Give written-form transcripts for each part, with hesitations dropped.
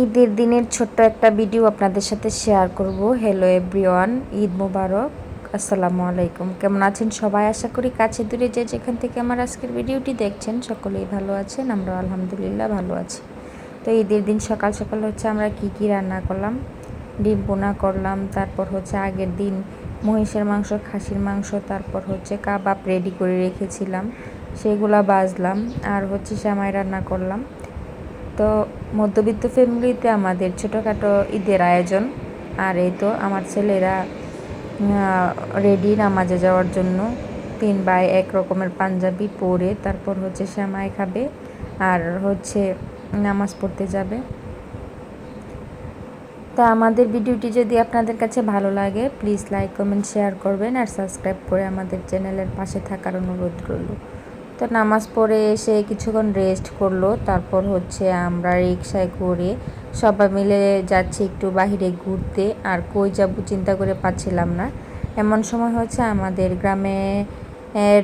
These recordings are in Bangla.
ঈদের দিনের ছোট্ট একটা ভিডিও আপনাদের সাথে শেয়ার করব। হ্যালো এভরিওয়ান, ঈদ মোবারক, আসসালামু আলাইকুম। কেমন আছেন সবাই? আশা করি কাছে দূরে যে যেখান থেকে আমার আজকের ভিডিওটি দেখছেন সকলেই ভালো আছেন। আমরা আলহামদুলিল্লাহ ভালো আছি। তো ঈদের দিন সকাল সকাল হচ্ছে আমরা কি রান্না করলাম, ডিম বোনা করলাম, তারপর হচ্ছে আগের দিন মহিষের মাংস, খাসির মাংস, তারপর হচ্ছে কাবাব রেডি করে রেখেছিলাম, সেগুলা ভাজলাম, আর হচ্ছে সেমাই রান্না করলাম। তো মধ্যবিত্ত ফ্যামিলিতে আমাদের ছোটোখাটো ঈদের আয়োজন। আর এই তো আমার ছেলেরা রেডি নামাজে যাওয়ার জন্য। 3 ভাই এক রকমের পাঞ্জাবি পরে তারপর হচ্ছে সেমাই খাবে আর হচ্ছে নামাজ পড়তে যাবে। তা আমাদের ভিডিওটি যদি আপনাদের কাছে ভালো লাগে প্লিজ লাইক কমেন্ট শেয়ার করবেন আর সাবস্ক্রাইব করে আমাদের চ্যানেলের পাশে থাকার অনুরোধ রইল। তো নামাজ পড়ে এসে কিছুক্ষণ রেস্ট করলো, তারপর হচ্ছে আমরা রিক্সায় করে সবাই মিলে যাচ্ছি একটু বাহিরে ঘুরতে। আর কই যাবো চিন্তা করে পাচ্ছিলাম না। এমন সময় হচ্ছে আমাদের গ্রামে এর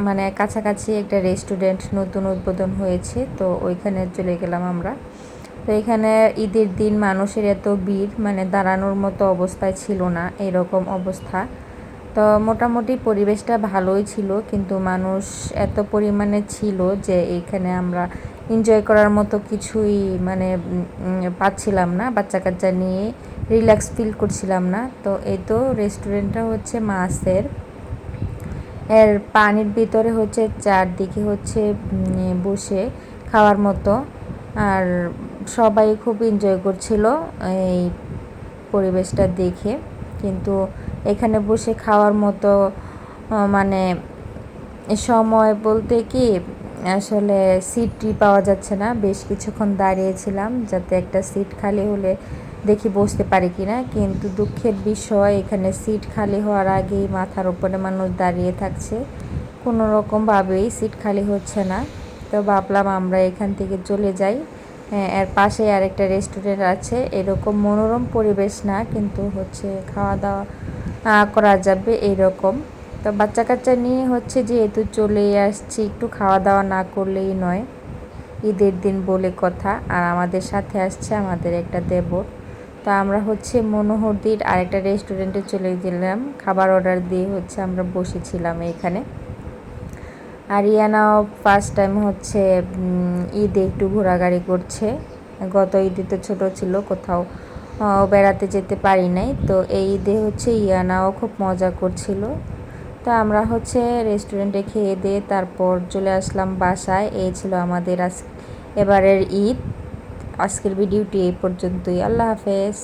মানে কাছাকাছি একটা রেস্টুরেন্ট নতুন উদ্বোধন হয়েছে, তো ওইখানে চলে গেলাম আমরা। তো এখানে ঈদের দিন মানুষের এত ভিড়, মানে দাঁড়ানোর মতো অবস্থায় ছিল না, এরকম অবস্থা। তো মোটামুটি পরিবেশটা ভালোই ছিল, কিন্তু মানুষ এত পরিমাণে ছিল যে এখানে আমরা এনজয় করার মতো কিছুই মানে পাচ্ছিলাম না। বাচ্চা কাচ্চা নিয়ে রিল্যাক্স ফিল করছিলাম না। তো এই তো রেস্টুরেন্টটা হচ্ছে মাছের, এর পানির ভিতরে হচ্ছে চারদিকে হচ্ছে বসে খাওয়ার মতো। আর সবাই খুব এনজয় করছিল এই পরিবেশটা দেখে। কিন্তু এখানে বসে খাওয়ার মতো মানে সময় বলতে কি আসলে সিটই পাওয়া যাচ্ছে না। বেশ কিছুক্ষণ দাঁড়িয়েছিলাম যাতে একটা সিট খালি হলে দেখি বসতে পারি কিনা, কিন্তু দুঃখের বিষয় এখানে সিট খালি হওয়ার আগেই মাথার উপরে মানুষ দাঁড়িয়ে থাকছে, কোনো রকমভাবেই সিট খালি হচ্ছে না। তো ভাবলাম আমরা এখান থেকে চলে যাই। এর পাশে আরেকটা রেস্টুরেন্ট আছে, এরকম মনোরম পরিবেশ না, কিন্তু হচ্ছে খাওয়া দাওয়া করা যাবে এরকম। তো বাচ্চা কাচ্চা নিয়ে হচ্ছে যেহেতু চলেই আসছি, একটু খাওয়া দাওয়া না করলেই নয়, ঈদের দিন বলে কথা। আর আমাদের সাথে আসছে আমাদের একটা দেবর। তো আমরা হচ্ছে মনোহরদীর আরেকটা রেস্টুরেন্টে চলে গেলাম, খাবার অর্ডার দিয়ে হচ্ছে আমরা বসেছিলাম এখানে। আর ইয়ানাও ফার্স্ট টাইম হচ্ছে ঈদে একটু ঘোরাঘুরি করছে। গত ঈদে তো ছোটো ছিল, কোথাও বেড়াতে যেতে পারি নাই। তো এই ঈদে হচ্ছে ইয়ানাও খুব মজা করছিল। তো আমরা হচ্ছে রেস্টুরেন্টে খেয়ে দিয়ে তারপর চলে আসলাম বাসায়। এই ছিল আমাদের এবারের ঈদ। আজকের ভিডিওটি এই পর্যন্তই। আল্লাহ হাফেজ।